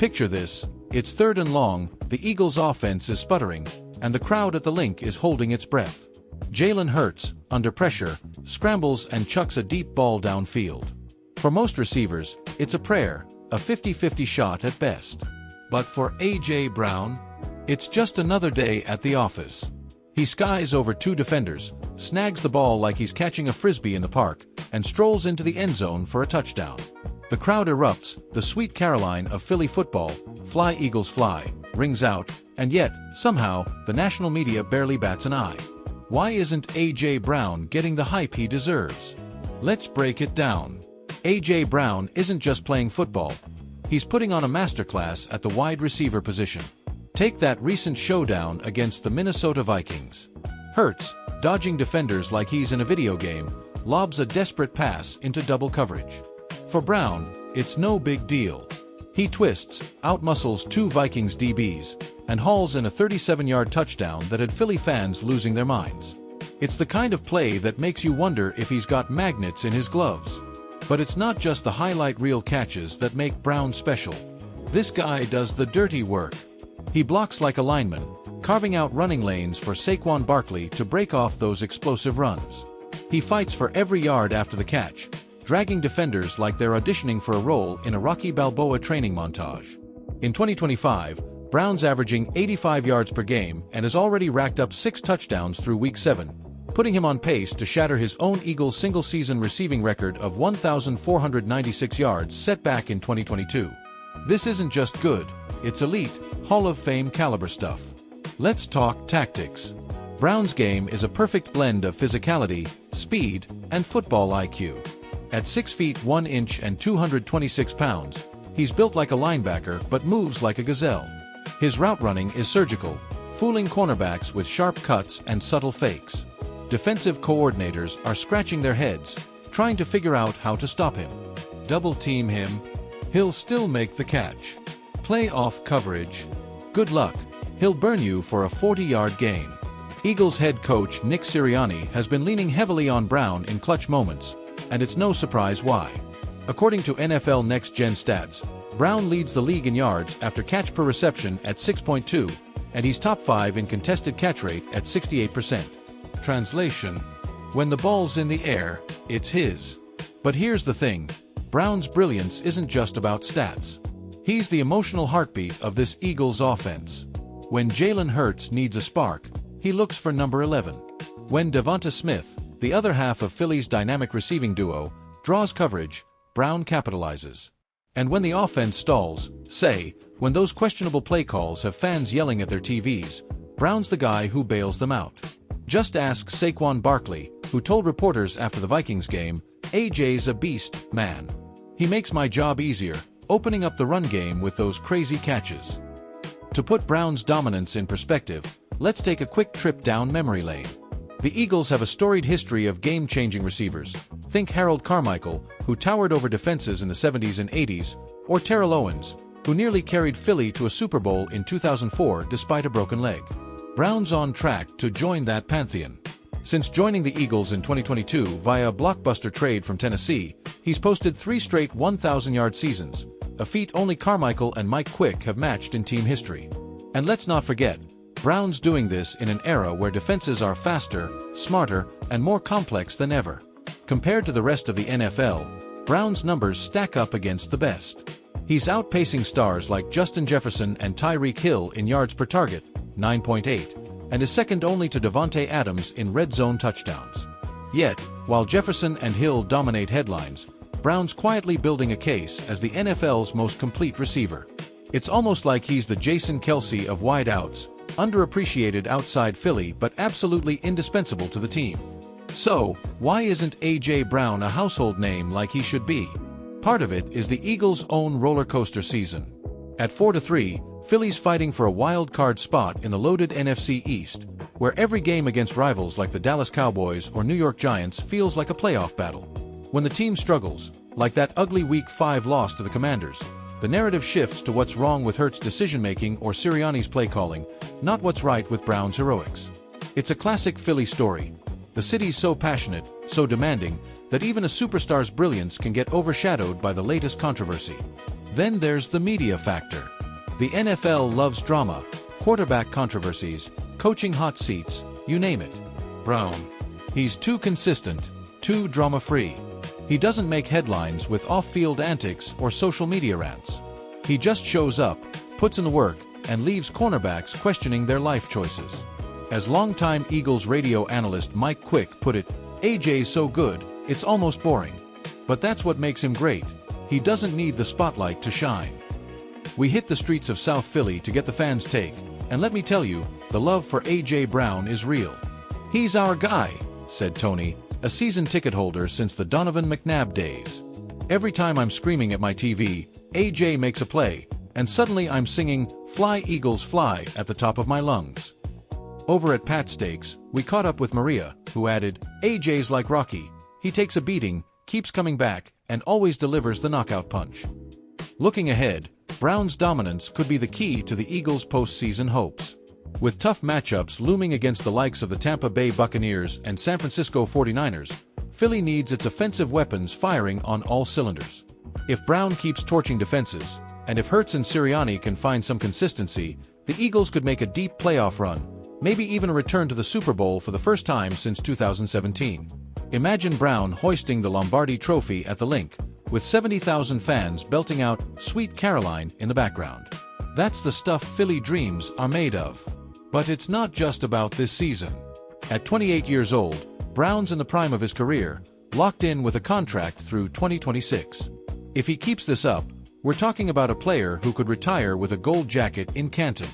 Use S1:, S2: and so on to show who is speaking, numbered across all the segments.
S1: Picture this, it's 3rd and long, the Eagles' offense is sputtering, and the crowd at the link is holding its breath. Jalen Hurts, under pressure, scrambles and chucks a deep ball downfield. For most receivers, it's a prayer, a 50-50 shot at best. But for A.J. Brown, it's just another day at the office. He skies over 2 defenders, snags the ball like he's catching a frisbee in the park, and strolls into the end zone for a touchdown. The crowd erupts, the Sweet Caroline of Philly football, "Fly Eagles Fly," rings out, and yet, somehow, the national media barely bats an eye. Why isn't A.J. Brown getting the hype he deserves? Let's break it down. A.J. Brown isn't just playing football. He's putting on a masterclass at the wide receiver position. Take that recent showdown against the Minnesota Vikings. Hurts, dodging defenders like he's in a video game, lobs a desperate pass into double coverage. For Brown, it's no big deal. He twists, outmuscles 2 Vikings DBs, and hauls in a 37-yard touchdown that had Philly fans losing their minds. It's the kind of play that makes you wonder if he's got magnets in his gloves. But it's not just the highlight reel catches that make Brown special. This guy does the dirty work. He blocks like a lineman, carving out running lanes for Saquon Barkley to break off those explosive runs. He fights for every yard after the catch, dragging defenders like they're auditioning for a role in a Rocky Balboa training montage. In 2025, Brown's averaging 85 yards per game and has already racked up 6 touchdowns through Week 7, putting him on pace to shatter his own Eagles single-season receiving record of 1,496 yards set back in 2022. This isn't just good, it's elite, Hall of Fame caliber stuff. Let's talk tactics. Brown's game is a perfect blend of physicality, speed, and football IQ. At 6 feet 1 inch and 226 pounds, he's built like a linebacker but moves like a gazelle. His route running is surgical, fooling cornerbacks with sharp cuts and subtle fakes. Defensive coordinators are scratching their heads, trying to figure out how to stop him. Double team him, he'll still make the catch. Play off coverage, good luck, he'll burn you for a 40-yard gain. Eagles head coach Nick Sirianni has been leaning heavily on Brown in clutch moments, and it's no surprise why. According to NFL Next Gen stats, Brown leads the league in yards after catch per reception at 6.2, and he's top 5 in contested catch rate at 68%. Translation: when the ball's in the air, it's his. But here's the thing, Brown's brilliance isn't just about stats. He's the emotional heartbeat of this Eagles offense. When Jalen Hurts needs a spark, he looks for number 11. When Devonta Smith, the other half of Philly's dynamic receiving duo, draws coverage, Brown capitalizes. And when the offense stalls, say, when those questionable play calls have fans yelling at their TVs, Brown's the guy who bails them out. Just ask Saquon Barkley, who told reporters after the Vikings game, "AJ's a beast, man. He makes my job easier," opening up the run game with those crazy catches. To put Brown's dominance in perspective, let's take a quick trip down memory lane. The Eagles have a storied history of game-changing receivers. Think Harold Carmichael, who towered over defenses in the 70s and 80s, or Terrell Owens, who nearly carried Philly to a Super Bowl in 2004 despite a broken leg. Brown's on track to join that pantheon. Since joining the Eagles in 2022 via a blockbuster trade from Tennessee, he's posted 3 straight 1,000-yard seasons, a feat only Carmichael and Mike Quick have matched in team history. And let's not forget, Brown's doing this in an era where defenses are faster, smarter, and more complex than ever. Compared to the rest of the NFL, Brown's numbers stack up against the best. He's outpacing stars like Justin Jefferson and Tyreek Hill in yards per target, 9.8, and is second only to Davante Adams in red zone touchdowns. Yet, while Jefferson and Hill dominate headlines, Brown's quietly building a case as the NFL's most complete receiver. It's almost like he's the Jason Kelce of wideouts, underappreciated outside Philly but absolutely indispensable to the team. So, why isn't A.J. Brown a household name like he should be? Part of it is the Eagles' own roller coaster season. At 4-3, Philly's fighting for a wild card spot in the loaded NFC East, where every game against rivals like the Dallas Cowboys or New York Giants feels like a playoff battle. When the team struggles, like that ugly Week 5 loss to the Commanders, the narrative shifts to what's wrong with Hurts' decision-making or Sirianni's play calling, not what's right with Brown's heroics. It's a classic Philly story. The city's so passionate, so demanding, that even a superstar's brilliance can get overshadowed by the latest controversy. Then there's the media factor. The NFL loves drama, quarterback controversies, coaching hot seats, you name it. Brown. He's too consistent, too drama-free. He doesn't make headlines with off-field antics or social media rants. He just shows up, puts in the work, and leaves cornerbacks questioning their life choices. As longtime Eagles radio analyst Mike Quick put it, AJ's so good, it's almost boring. But that's what makes him great. He doesn't need the spotlight to shine. We hit the streets of South Philly to get the fans' take, and let me tell you, the love for AJ Brown is real. He's our guy, said Tony, a season ticket holder since the Donovan McNabb days. Every time I'm screaming at my TV, AJ makes a play, and suddenly I'm singing "Fly Eagles Fly" at the top of my lungs. Over at Pat Steaks, we caught up with Maria, who added, AJ's like Rocky. He takes a beating, keeps coming back, and always delivers the knockout punch. Looking ahead, Brown's dominance could be the key to the Eagles' postseason hopes. With tough matchups looming against the likes of the Tampa Bay Buccaneers and San Francisco 49ers, Philly needs its offensive weapons firing on all cylinders. If Brown keeps torching defenses, and if Hurts and Sirianni can find some consistency, the Eagles could make a deep playoff run, maybe even a return to the Super Bowl for the first time since 2017. Imagine Brown hoisting the Lombardi Trophy at the Link, with 70,000 fans belting out "Sweet Caroline" in the background. That's the stuff Philly dreams are made of. But it's not just about this season. At 28 years old, Brown's in the prime of his career, locked in with a contract through 2026. If he keeps this up, we're talking about a player who could retire with a gold jacket in Canton.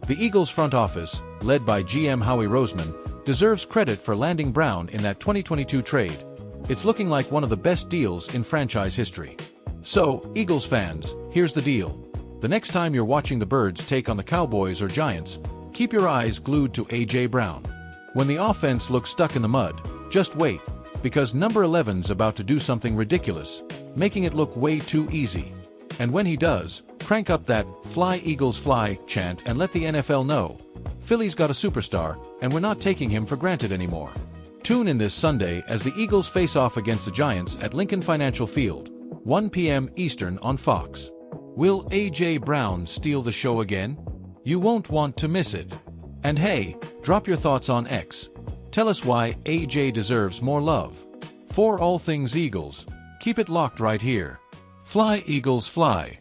S1: The Eagles front office, led by GM Howie Roseman, deserves credit for landing Brown in that 2022 trade. It's looking like one of the best deals in franchise history. So, Eagles fans, here's the deal. The next time you're watching the Birds take on the Cowboys or Giants, keep your eyes glued to AJ Brown. When the offense looks stuck in the mud, just wait, because number 11's about to do something ridiculous, making it look way too easy. And when he does, crank up that "Fly Eagles Fly" chant and let the NFL know, Philly's got a superstar, and we're not taking him for granted anymore. Tune in this Sunday as the Eagles face off against the Giants at Lincoln Financial Field, 1 p.m. Eastern on Fox. Will AJ Brown steal the show again? You won't want to miss it. And hey, drop your thoughts on X. Tell us why AJ deserves more love. For all things Eagles, keep it locked right here. Fly Eagles Fly.